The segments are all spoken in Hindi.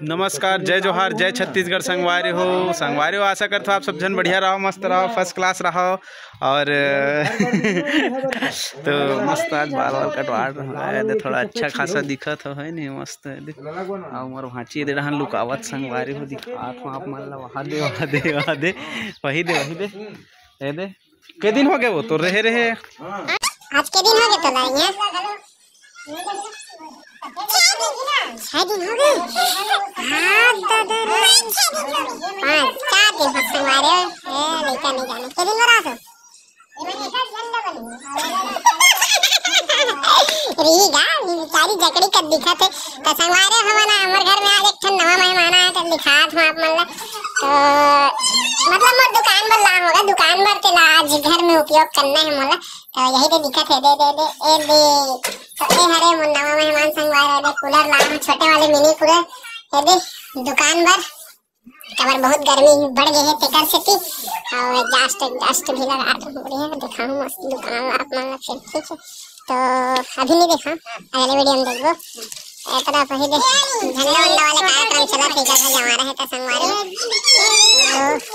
नमस्कार, जय जोहार, जय छत्तीसगढ़। संगवारी हो आशा करता आप सब जन बढ़िया रहो, मस्त रहो, फर्स्ट क्लास रहो। और तो मस्त आज बाल वाल कटवा रहा है, थोड़ा अच्छा खासा दिखत है नहीं मस्त है। और मोर भांची दे रहा लुकावत संगवारी हो दिखात हो आप मन ला वहाँ दे वही दे के दिन हो गए वो तो रहे आज के दिन हो गए तो लाएंगे 6 दिन हो गए। हाँ दादा 4 दिन फंस मारे लड़का नहीं जाने के दिन बना तो रीगा सारी जकड़ी कर दिखा थे तो संगवारे हमारा हमारे घर में आज एक ठन नवा मेहमान आया तो दिखात हूं आप मन ला। तो मतलब मोर दुकान पर ला होगा, दुकान पर ते आज घर में उपयोग करना है मोला, तो यही तो दिक्कत है। दे तो ए हरे मोर नवा मेहमान संगवारे दे कूलर ला छोटे वाले मिनी कूलर दे दुकान पर कबर बहुत गर्मी बढ़ गई है तेकर सेती और एग्जॉस्ट भी लगा दूं बढ़िया दिखाऊं मस्त दुकान आप मन ला फिर ठीक है। तो अभी नहीं देखा, अगले वीडियो में देखो। इतना पहले झंडा वंडा वाले कार्यक्रम चला थे जब जमा रहे थे संगवारी।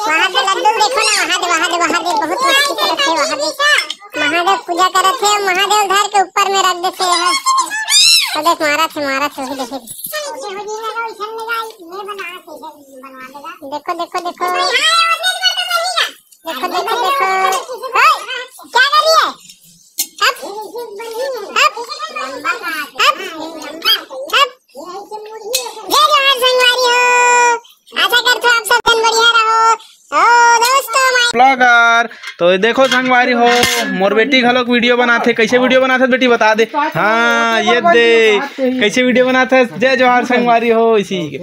वहाँ पे लड्डू देखो ना, वहाँ दे बहुत मस्ती करते थे। वहाँ दे महादेव पूजा करते थे, महादेव घर के ऊपर में रख देते हैं। और देख मारा थे वही देखे देखो क्या कर रही है ब्लॉगर। तो देखो संगवारी हो मोर बेटी घलोक वीडियो बनाते, कैसे वीडियो बनाते बेटी बता दे। हाँ ये दे कैसे वीडियो बनाते, जय जोहार संगवारी हो इसी के।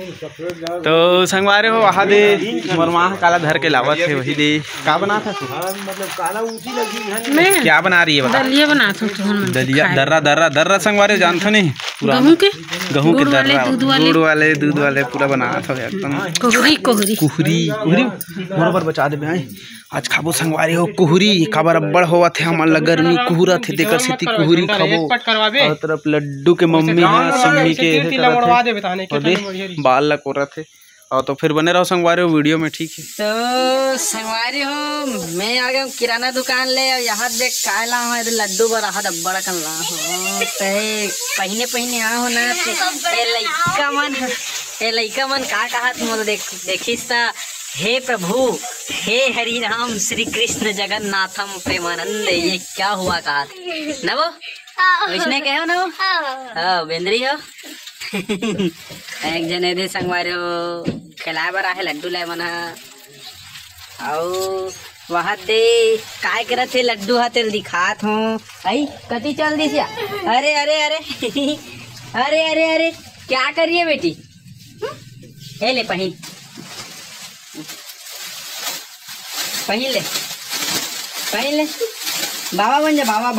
तो संगवारी हो वहाँ दे मोर माँ काला धर के लावत है, वही दे का बनाता मतलब काला ऊँची लगी क्या बना रही है बता। दलिया बनाता हूँ, दलिया दर्रा संगवारी जानते नहीं, गेहूं के दर्रा दूध वाले पूरा बनाता है एकदम कुहरी बरोबर बचा दे भाई। आज खाबो संगवारी हो कुहरी काबर अब्बड़ होवत है हमन ला गर्मी कुहरा थे देकर सेती कुहरी खाबो। और तरफ लड्डू के मम्मी है सम्मी के बाल ला कोरत है। और तो फिर बने रहो संगवारी हो वीडियो में ठीक है। तो संगवारी हो मैं आ गया किराना दुकान ले और यहाँ देख काला हूँ लड्डू बड़ा अब्बड़ कर ला हो पहने आ हो ना लइका मन का कहत मोल देखिस ता हे प्रभु हे हरि राम श्री कृष्ण जगन्नाथम प्रेमानंद। ये क्या हुआ कहा न वो विष्णु कहो न वो हाँ बेंद्री हो एक जने दे संगवारी हो खिलाए बर आहे लड्डू लाए मना और वहाँ दे काय करत थे लड्डू हाथे दिखात हो आई कति चल दिस या अरे अरे अरे अरे अरे अरे क्या करिए बेटी हे ले पहन ले बाबा बन जा बाबा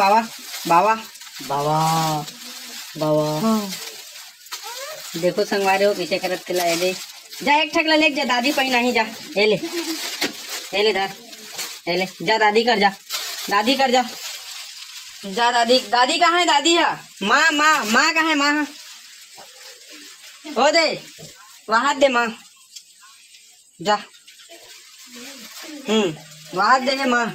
देखो संगवारी हो कैसे करत के लाए दे जा एक ठकला ले जा दादी पहना ही जा ले धर ले जा दादी कर जा दादी कहाँ है दादी है माँ कहाँ है माँ हो दे वहाँ दे माँ जा वहाँ दे माँ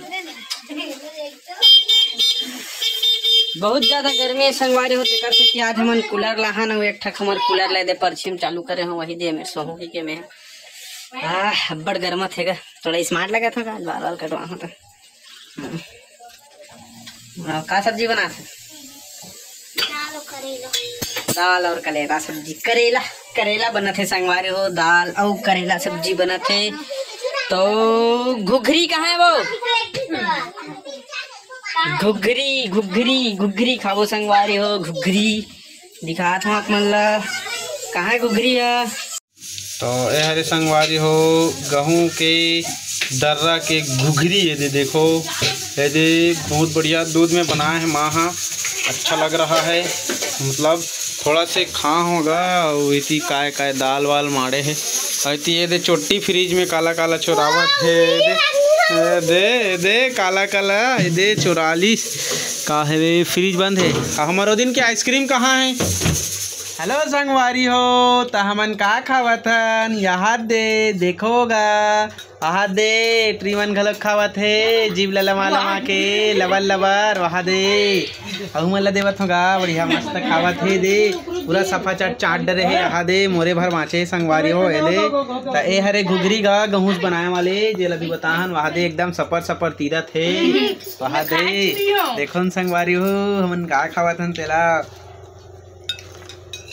बहुत ज्यादा गर्मी है संगवारी होते कर सकती आज हमन कूलर लाहन हो एक ठक हमर कूलर ले दे परछिम चालू करे हो वही दे में सोहू के में अब्बड़ गर्म थे थोड़ा स्मार्ट लगा था आज बाल कटवा था। का सब्जी बना थे दाल और करेला सब्जी करेला बना थे संगवारी हो दाल और करेला सब्जी बना थे। तो घुघरी कहाँ है वो घुघरी खाबो संगवारी हो घुघरी दिखात हूँ आप मन ला कहाँ है घुघरी है। तो ये हरे संगवारी हो गेहूं के दर्रा के घुघरी ये दे देखो ये दे बहुत बढ़िया दूध में बनाया है माँ, अच्छा लग रहा है मतलब थोड़ा से खा होगा। वही काय दाल वाल मारे है ऐती ये दे चोटी फ्रिज में काला चोरावत है दे काला दे 44 का है फ्रिज बंद है। हमारो दिन की आइसक्रीम कहाँ है हेलो संगवारी हो, तो हमन का खावत हन यहाँ दे देखोगा। आहा दे ट्रीमन घलक खावत है, जीव लमा लमा के लबर लबर वहा दे अहू मन ला देवत होगा। बढ़िया मस्त खावत है दे, पूरा सफा चट चाट डरे है। आहा दे मोरे भर माचे संगवारी हो ए दे। तो ए हरे घुघरी गा गहूस बनाए वाले जेला भी बताहन वहा दे एकदम सपर सपर तीरत है। वहा दे देखो संगवारी हो हमन का खावत हन तेला।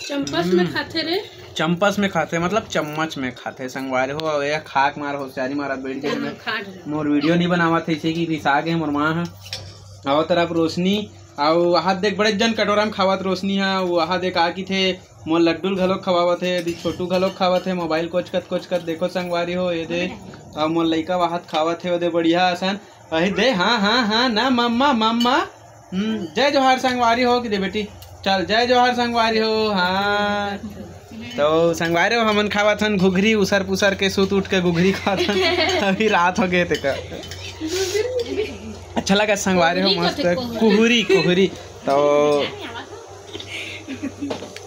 चम्पस में खाते रे, चम्पस में खाते मतलब चम्मच में खाते संगवारे हो। और यह खाक मार होशियारी मारा बैठ गए मोर वीडियो नहीं बनावत है कि रिसा गए मोर माँ है। और तरफ रोशनी और वहाँ देख बड़े जन कटोरा में खावत रोशनी है। वहाँ देख आ की थे मोर लड्डू घलोक खवावत है, दी छोटू घलोक खावत है। मोबाइल कोचकत देखो संगवारी हो ये दे। और मोर लइका वहाँ खावत है, ओदे बढ़िया आसान अहि दे। हाँ हाँ हाँ ना मम्मा मम्मा। जय जोहार संगवारी हो कि दे बेटी, चल जय जोहार संगवारी हो। हाँ तो संगवारी हो हमन खावत हन घुघरी, उसर पुसर के सुत उठ के घुघरी खावत हन। अभी रात हो गए तेका अच्छा लगा संगवारी हो मस्त कुहरी कुहरी। तो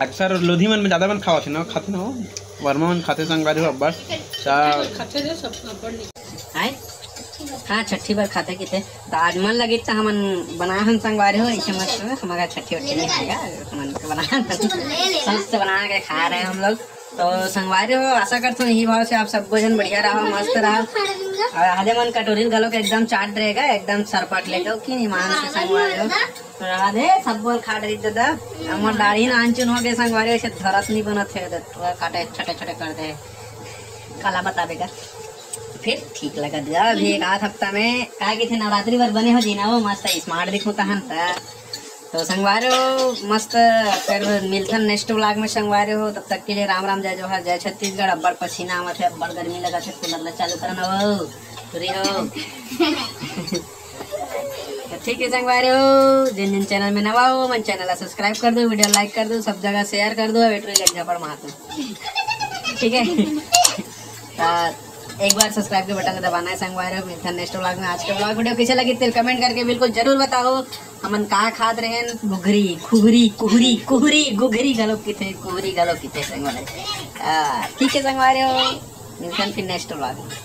अक्सर लोधी मन में ज्यादा मन खावत है ना, खाते ना वर्मा मन खाते संगवारी हो बस हाँ छठी बार खाते की थे। तो आज मन लगी तो हमन बना हन संगवारी हो ऐसे मस्त। हमारा छठी वट्ठी नहीं खाएगा, हमन बना सब बना के खा रहे हैं हम लोग। तो संगवारी हो आशा करता हूँ यही भाव से आप सब भोजन बढ़िया रहा, मस्त रहा। और आधे मन कटोरी गलो के एकदम चाट रहेगा, एकदम सरपट लेगा कि नहीं मान से संगवारी हो राधे सब बोल खा रही दादा। हमार दाढ़ी ना आंचुन हो गए संगवारी हो, धरत नहीं बनत है तो काटे छोटे छोटे कर दे काला बताबेगा फिर ठीक लगा दिया। अभी एक आध हफ्ता में का की थे नवरात्रि भर बने हो जी ना वो मस्त स्मार्ट दिखो तहन तो संगवारे हो मस्त। फिर मिलथन नेक्स्ट व्लॉग में संगवारे हो, तब तक के लिए राम राम जय जोहर जय छत्तीसगढ़। अब्बड़ पसीना आवत है, अब्बड़ गर्मी लगा है, कूलर ला चालू करना हो तुरी हो। ठीक है संगवारे हो, जिन जिन चैनल में नवा हो मन चैनल ला सब्सक्राइब कर दो, वीडियो लाइक कर दो, सब जगह शेयर कर दो, झपड़ मार दो ठीक है। एक बार सब्सक्राइब के बटन दबाना है संगवारी हो। मिलते हैं नेक्स्ट व्लॉग में। आज के व्लॉग वीडियो कैसे लगी तो कमेंट करके बिल्कुल जरूर बताओ। हमन का खाद रहे घुघरी खुघरी कुहरी कुहरी घुघरी गलो की थे कुहरी गलो की थे संगवारी। ठीक है संगवारी हो, मिलते हैं फिर नेक्स्ट व्लॉग में।